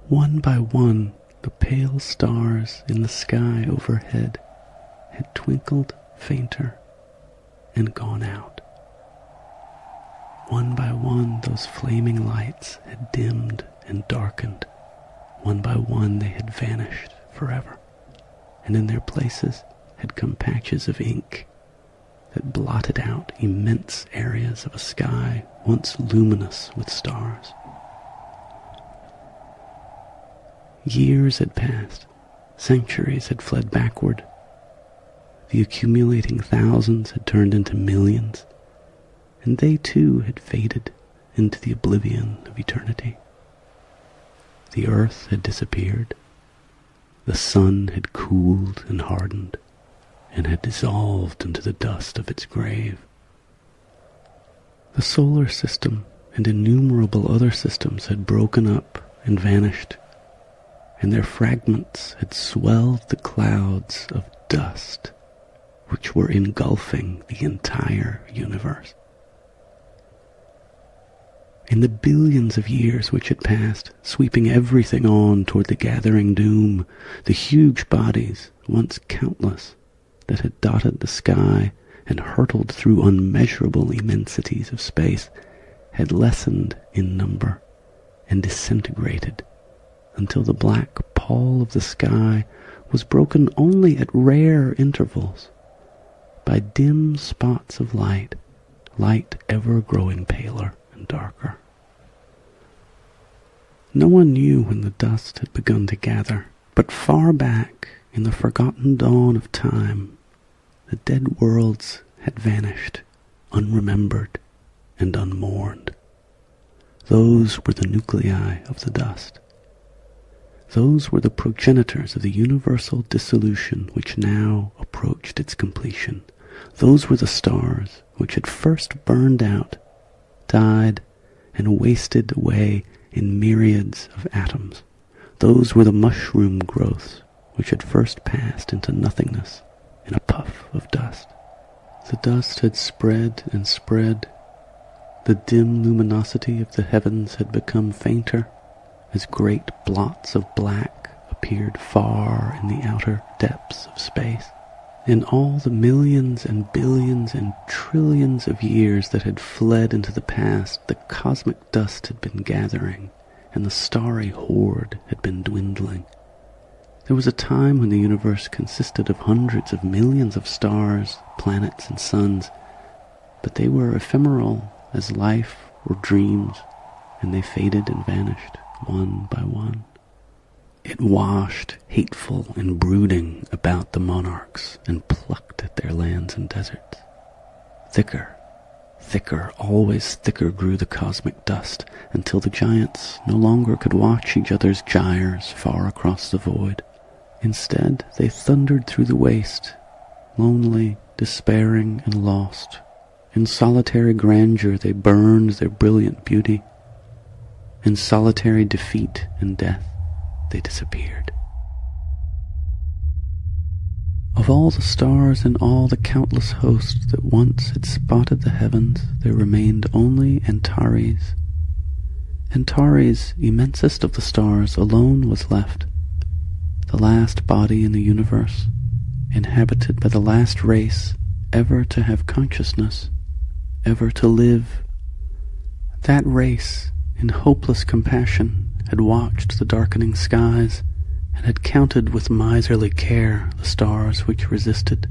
One by one, the pale stars in the sky overhead had twinkled fainter and gone out. One by one, those flaming lights had dimmed and darkened. One by one, they had vanished forever, and in their places had come patches of ink that blotted out immense areas of a sky once luminous with stars. Years had passed, centuries had fled backward. The accumulating thousands had turned into millions, and they too had faded into the oblivion of eternity. The earth had disappeared, the sun had cooled and hardened, and had dissolved into the dust of its grave. The solar system and innumerable other systems had broken up and vanished, and their fragments had swelled the clouds of dust which were engulfing the entire universe. In the billions of years which had passed, sweeping everything on toward the gathering doom, the huge bodies, once countless, that had dotted the sky and hurtled through unmeasurable immensities of space, had lessened in number and disintegrated until the black pall of the sky was broken only at rare intervals by dim spots of light, light ever growing paler and darker. No one knew when the dust had begun to gather, but far back in the forgotten dawn of time, the dead worlds had vanished, unremembered and unmourned. Those were the nuclei of the dust. Those were the progenitors of the universal dissolution which now approached its completion. Those were the stars which had first burned out, died, and wasted away in myriads of atoms. Those were the mushroom growths which had first passed into nothingness in a puff of dust. The dust had spread and spread. The dim luminosity of the heavens had become fainter as great blots of black appeared far in the outer depths of space. In all the millions and billions and trillions of years that had fled into the past, the cosmic dust had been gathering, and the starry horde had been dwindling. There was a time when the universe consisted of hundreds of millions of stars, planets, and suns, but they were ephemeral as life or dreams, and they faded and vanished one by one. It washed, hateful and brooding, about the monarchs and plucked at their lands and deserts. Thicker, thicker, always thicker grew the cosmic dust, until the giants no longer could watch each other's gyres far across the void. Instead, they thundered through the waste, lonely, despairing, and lost. In solitary grandeur they burned their brilliant beauty. In solitary defeat and death they disappeared. Of all the stars and all the countless hosts that once had spotted the heavens, there remained only Antares. Antares, immensest of the stars, alone was left, the last body in the universe, inhabited by the last race ever to have consciousness, ever to live. That race, in hopeless compassion, had watched the darkening skies, and had counted with miserly care the stars which resisted.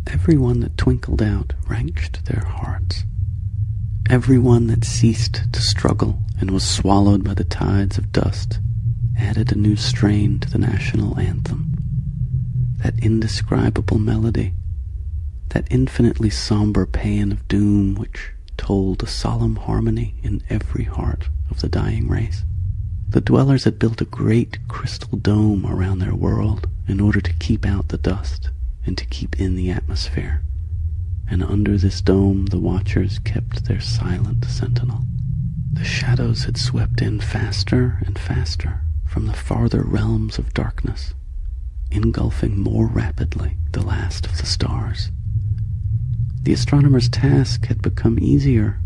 Every one that twinkled out wrenched their hearts. Every one that ceased to struggle and was swallowed by the tides of dust added a new strain to the national anthem. That indescribable melody, that infinitely somber paean of doom which told a solemn harmony in every heart of the dying race. The dwellers had built a great crystal dome around their world in order to keep out the dust and to keep in the atmosphere, and under this dome the watchers kept their silent sentinel. The shadows had swept in faster and faster from the farther realms of darkness, engulfing more rapidly the last of the stars. The astronomer's task had become easier,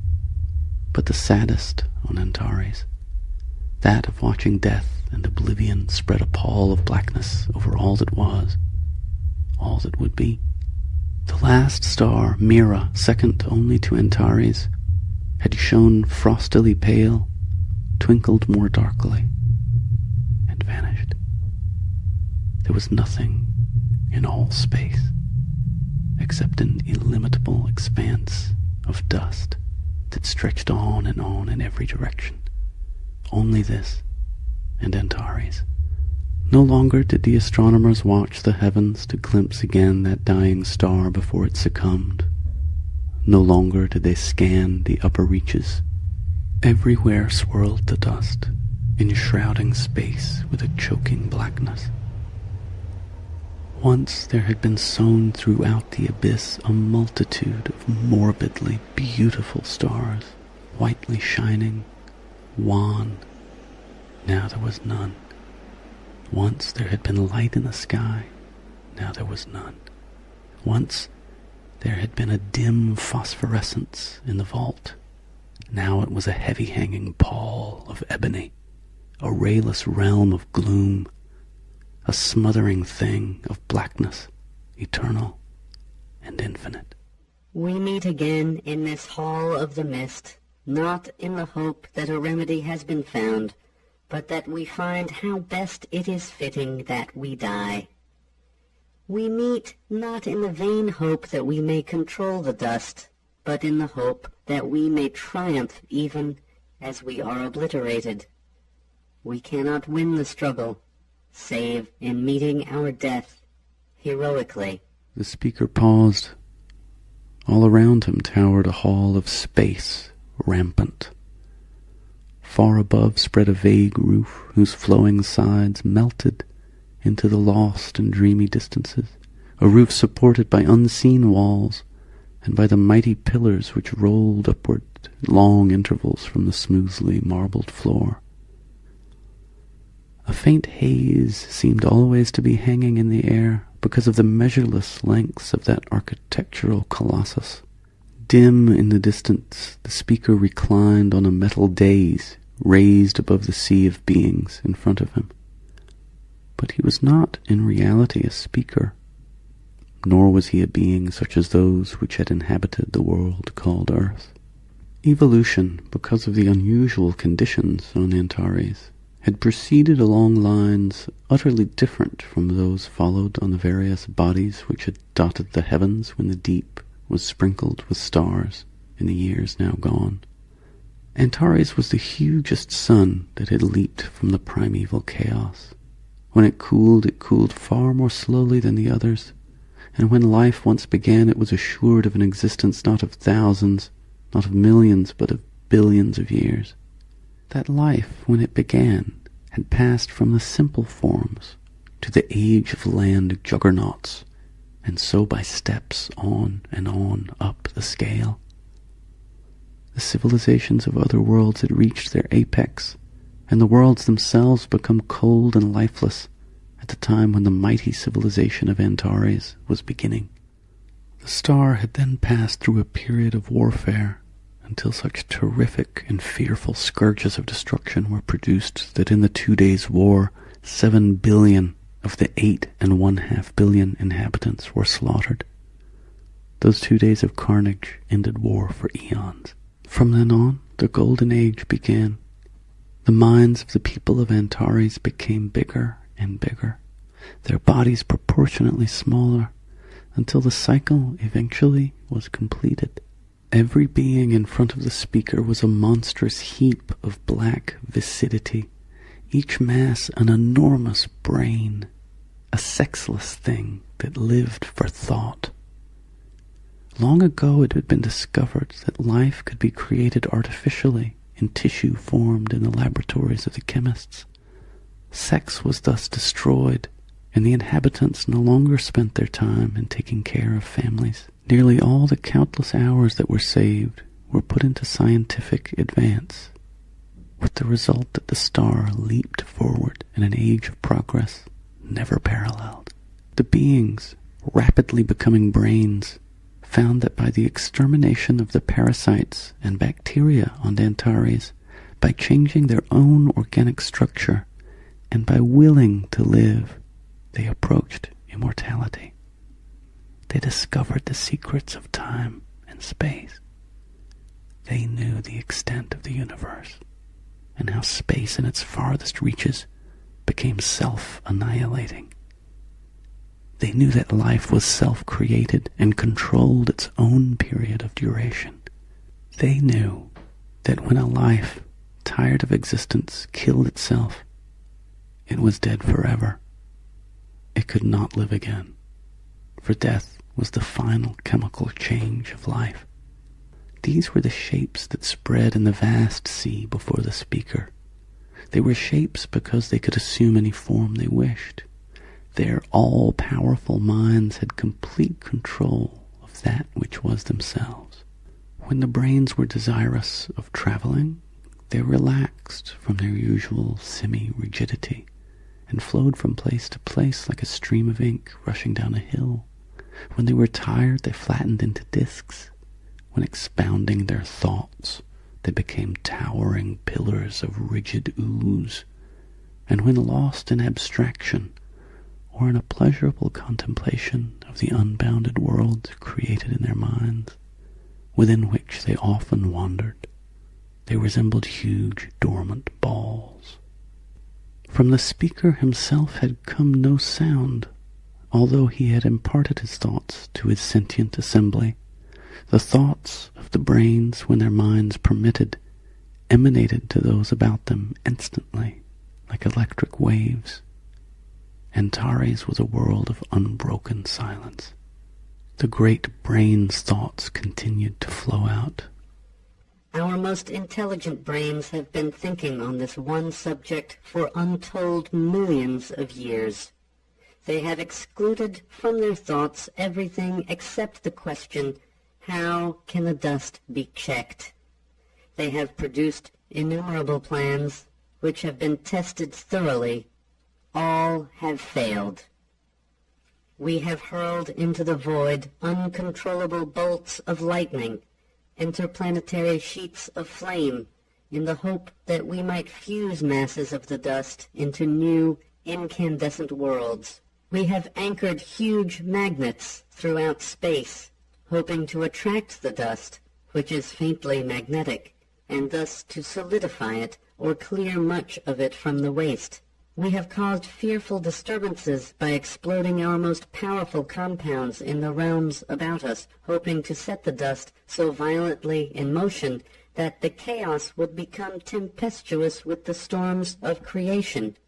but the saddest on Antares. that of watching death and oblivion spread a pall of blackness over all that was, all that would be. The last star, Mira, second only to Antares, had shone frostily pale, twinkled more darkly, and vanished. There was nothing in all space except an illimitable expanse of dust that stretched on in every direction. Only this and Antares. No longer did the astronomers watch the heavens to glimpse again that dying star before it succumbed. No longer did they scan the upper reaches. Everywhere swirled the dust, enshrouding space with a choking blackness. Once there had been sown throughout the abyss a multitude of morbidly beautiful stars, whitely shining, wan. Now there was none. Once there had been light in the sky. Now there was none. Once there had been a dim phosphorescence in the vault. Now it was a heavy-hanging pall of ebony, a rayless realm of gloom, a smothering thing of blackness, eternal and infinite. We meet again in this hall of the mist, not in the hope that a remedy has been found, but that we find how best it is fitting that we die. We meet not in the vain hope that we may control the dust, but in the hope that we may triumph even as we are obliterated. We cannot win the struggle, save in meeting our death heroically. The speaker paused. All around him towered a hall of space, rampant. Far above spread a vague roof whose flowing sides melted into the lost and dreamy distances, a roof supported by unseen walls and by the mighty pillars which rolled upward long intervals from the smoothly marbled floor. A faint haze seemed always to be hanging in the air because of the measureless lengths of that architectural colossus. Dim in the distance, the speaker reclined on a metal dais raised above the sea of beings in front of him. But he was not in reality a speaker, nor was he a being such as those which had inhabited the world called Earth. Evolution, because of the unusual conditions on Antares, had proceeded along lines utterly different from those followed on the various bodies which had dotted the heavens when the deep was sprinkled with stars in the years now gone. Antares was the hugest sun that had leaped from the primeval chaos. When it cooled far more slowly than the others, and when life once began it was assured of an existence not of thousands, not of millions, but of billions of years. That life, when it began, had passed from the simple forms to the age of land juggernauts, and so by steps on and on up the scale. The civilizations of other worlds had reached their apex, and the worlds themselves become cold and lifeless at the time when the mighty civilization of Antares was beginning. The star had then passed through a period of warfare, until such terrific and fearful scourges of destruction were produced that in the 2 days' war 7 billion of the 8.5 billion inhabitants were slaughtered. Those 2 days of carnage ended war for eons. From then on, the Golden Age began. The minds of the people of Antares became bigger and bigger, their bodies proportionately smaller, until the cycle eventually was completed. Every being in front of the speaker was a monstrous heap of black viscidity, each mass an enormous brain, a sexless thing that lived for thought. Long ago it had been discovered that life could be created artificially in tissue formed in the laboratories of the chemists. Sex was thus destroyed, and the inhabitants no longer spent their time in taking care of families. Nearly all the countless hours that were saved were put into scientific advance, with the result that the star leaped forward in an age of progress never paralleled. The beings, rapidly becoming brains, found that by the extermination of the parasites and bacteria on Antares, by changing their own organic structure, and by willing to live, they approached immortality. They discovered the secrets of time and space. They knew the extent of the universe, and how space in its farthest reaches became self-annihilating. They knew that life was self-created and controlled its own period of duration. They knew that when a life, tired of existence, killed itself, it was dead forever. It could not live again, for death was the final chemical change of life. These were the shapes that spread in the vast sea before the speaker. They were shapes because they could assume any form they wished. Their all-powerful minds had complete control of that which was themselves. When the brains were desirous of traveling, they relaxed from their usual semi-rigidity and flowed from place to place like a stream of ink rushing down a hill. When they were tired, they flattened into discs. When expounding their thoughts, they became towering pillars of rigid ooze. And when lost in abstraction, or in a pleasurable contemplation of the unbounded world created in their minds, within which they often wandered, they resembled huge dormant balls. From the speaker himself had come no sound, although he had imparted his thoughts to his sentient assembly. The thoughts of the brains, when their minds permitted, emanated to those about them instantly, like electric waves. Antares was a world of unbroken silence. The great brain's thoughts continued to flow out. Our most intelligent brains have been thinking on this one subject for untold millions of years. They have excluded from their thoughts everything except the question, how can the dust be checked? They have produced innumerable plans which have been tested thoroughly. All have failed. We have hurled into the void uncontrollable bolts of lightning, interplanetary sheets of flame, in the hope that we might fuse masses of the dust into new incandescent worlds. We have anchored huge magnets throughout space, hoping to attract the dust, which is faintly magnetic, and thus to solidify it or clear much of it from the waste. We have caused fearful disturbances by exploding our most powerful compounds in the realms about us, hoping to set the dust so violently in motion that the chaos would become tempestuous with the storms of creation.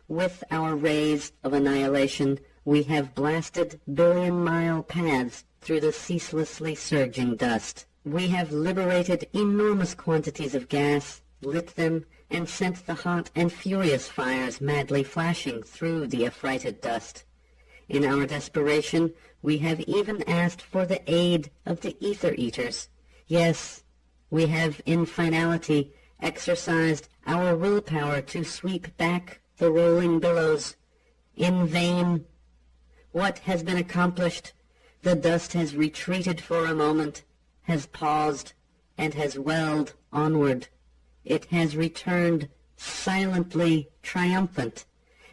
With our rays of annihilation, we have blasted billion-mile paths through the ceaselessly surging dust. We have liberated enormous quantities of gas, lit them, and sent the hot and furious fires madly flashing through the affrighted dust. In our desperation, we have even asked for the aid of the ether-eaters. Yes, we have in finality exercised our willpower to sweep back the rolling billows. In vain. What has been accomplished? The dust has retreated for a moment, has paused, and has welled onward. It has returned silently triumphant,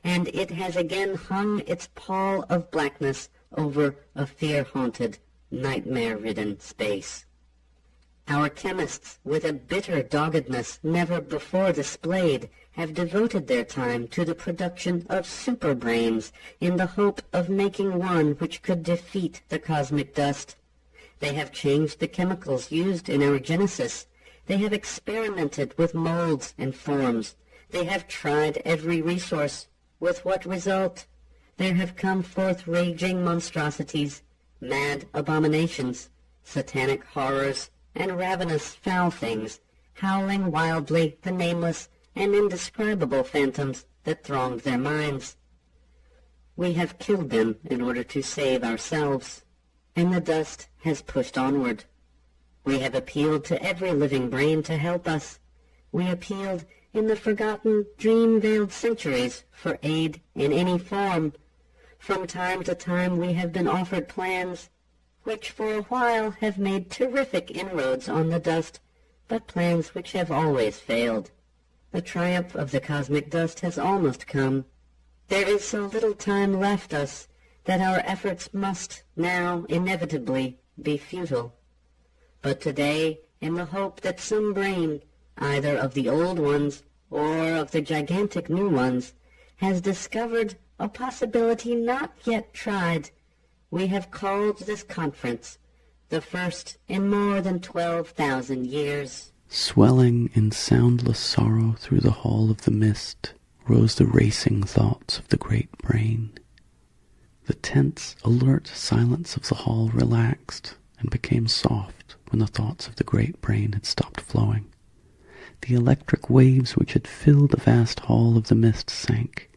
and it has again hung its pall of blackness over a fear-haunted, nightmare-ridden space. Our chemists, with a bitter doggedness never before displayed, have devoted their time to the production of superbrains in the hope of making one which could defeat the cosmic dust. They have changed the chemicals used in our genesis. They have experimented with molds and forms. They have tried every resource. With what result? There have come forth raging monstrosities, mad abominations, satanic horrors, and ravenous foul things, howling wildly the nameless and indescribable phantoms that thronged their minds. We have killed them in order to save ourselves, and the dust has pushed onward. We have appealed to every living brain to help us. We appealed in the forgotten, dream-veiled centuries for aid in any form. From time to time we have been offered plans which for a while have made terrific inroads on the dust, but plans which have always failed. The triumph of the cosmic dust has almost come. There is so little time left us that our efforts must now inevitably be futile. But today, in the hope that some brain, either of the old ones or of the gigantic new ones, has discovered a possibility not yet tried, we have called this conference the first in more than 12,000 years. Swelling in soundless sorrow through the hall of the mist rose the racing thoughts of the great brain. The tense, alert silence of the hall relaxed and became soft when the thoughts of the great brain had stopped flowing. The electric waves which had filled the vast hall of the mist sank,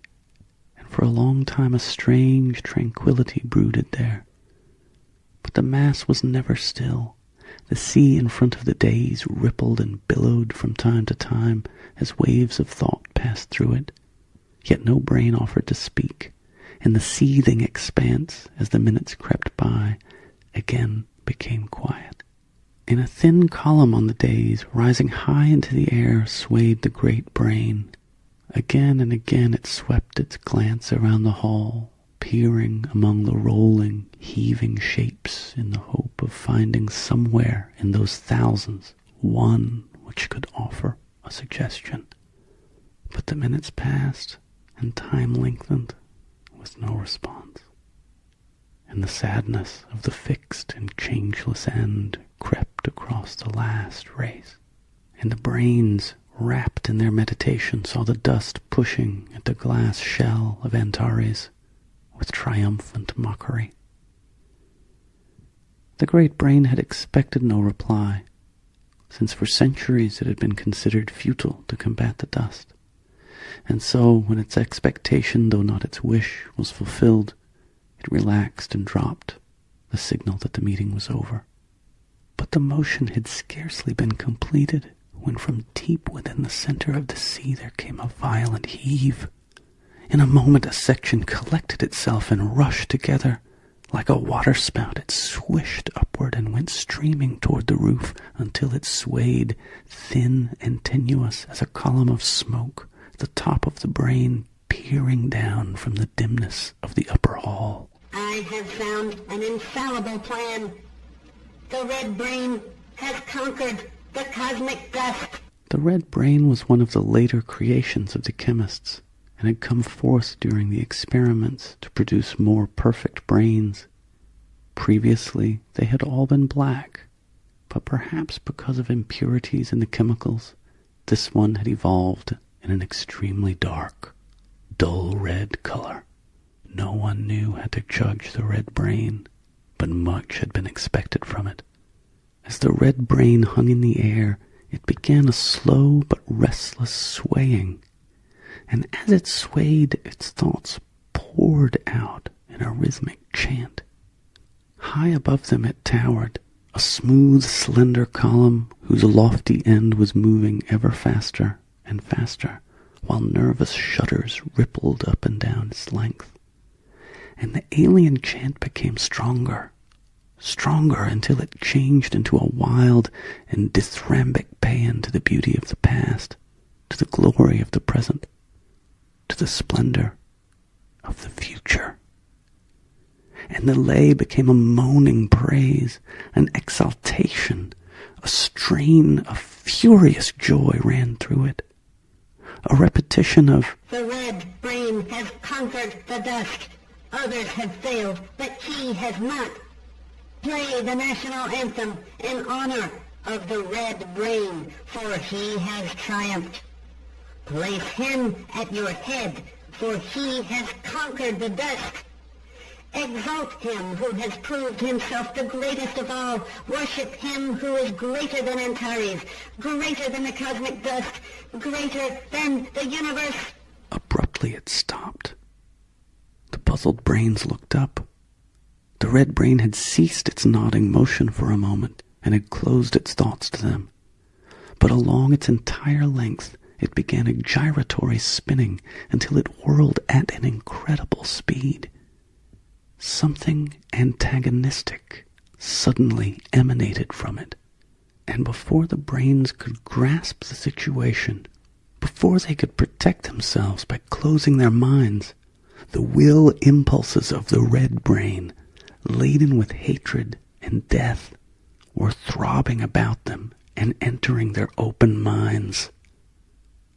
and for a long time a strange tranquillity brooded there. But the mass was never still. The sea in front of the days rippled and billowed from time to time as waves of thought passed through it, yet no brain offered to speak, and the seething expanse, as the minutes crept by, again became quiet. In a thin column on the days, rising high into the air, swayed the great brain. Again and again it swept its glance around the hall, peering among the rolling, heaving shapes in the hope of finding somewhere in those thousands one which could offer a suggestion. But the minutes passed, and time lengthened, with no response. And the sadness of the fixed and changeless end crept across the last race, and the brains, wrapped in their meditation, saw the dust pushing at the glass shell of Antares with triumphant mockery. The great brain had expected no reply, since for centuries it had been considered futile to combat the dust. And so, when its expectation, though not its wish, was fulfilled, it relaxed and dropped, the signal that the meeting was over. But the motion had scarcely been completed when from deep within the center of the sea there came a violent heave. In a moment a section collected itself and rushed together. Like a waterspout it swished upward and went streaming toward the roof until it swayed, thin and tenuous as a column of smoke, the top of the brain peering down from the dimness of the upper hall. I have found an infallible plan. The red brain has conquered the cosmic dust. The red brain was one of the later creations of the chemists, and had come forth during the experiments to produce more perfect brains. Previously, they had all been black, but perhaps because of impurities in the chemicals, this one had evolved in an extremely dark, dull red color. No one knew how to judge the red brain, but much had been expected from it. As the red brain hung in the air, it began a slow but restless swaying, and as it swayed, its thoughts poured out in a rhythmic chant. High above them it towered, a smooth, slender column whose lofty end was moving ever faster and faster, while nervous shudders rippled up and down its length. And the alien chant became stronger, stronger, until it changed into a wild and dithyrambic paean to the beauty of the past, to the glory of the present, to the splendor of the future. And the lay became a moaning praise, an exaltation, a strain of furious joy ran through it. A repetition of, "The red brain has conquered the dust. Others have failed, but he has not. Play the national anthem in honor of the red brain, for he has triumphed. Place him at your head, for he has conquered the dust. Exalt him who has proved himself the greatest of all. Worship him who is greater than Antares, greater than the cosmic dust, greater than the universe." Abruptly it stopped. The puzzled brains looked up. The red brain had ceased its nodding motion for a moment and had closed its thoughts to them. But along its entire length it began a gyratory spinning until it whirled at an incredible speed. Something antagonistic suddenly emanated from it, and before the brains could grasp the situation, before they could protect themselves by closing their minds, the will impulses of the red brain, laden with hatred and death, were throbbing about them and entering their open minds.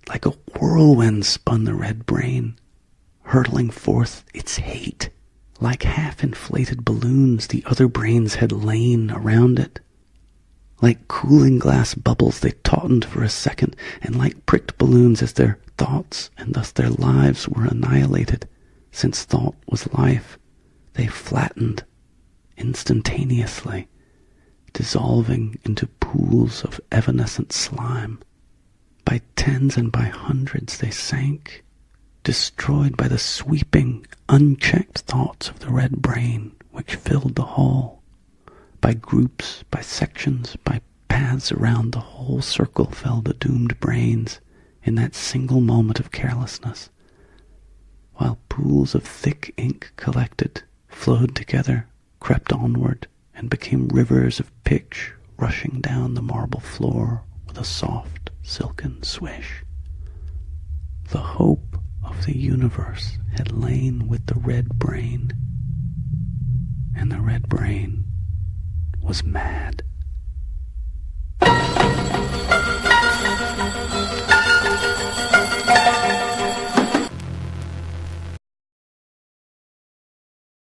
Like a whirlwind spun the red brain, hurtling forth its hate. Like half-inflated balloons, the other brains had lain around it. Like cooling glass bubbles, they tautened for a second, and like pricked balloons as their thoughts and thus their lives were annihilated, since thought was life, they flattened instantaneously, dissolving into pools of evanescent slime. By tens and by hundreds they sank, destroyed by the sweeping, unchecked thoughts of the red brain which filled the hall. By groups, by sections, by paths around the whole circle fell the doomed brains in that single moment of carelessness, while pools of thick ink collected, flowed together, crept onward, and became rivers of pitch rushing down the marble floor with a soft, silken swish. The hope of the universe had lain with the red brain, and the red brain was mad.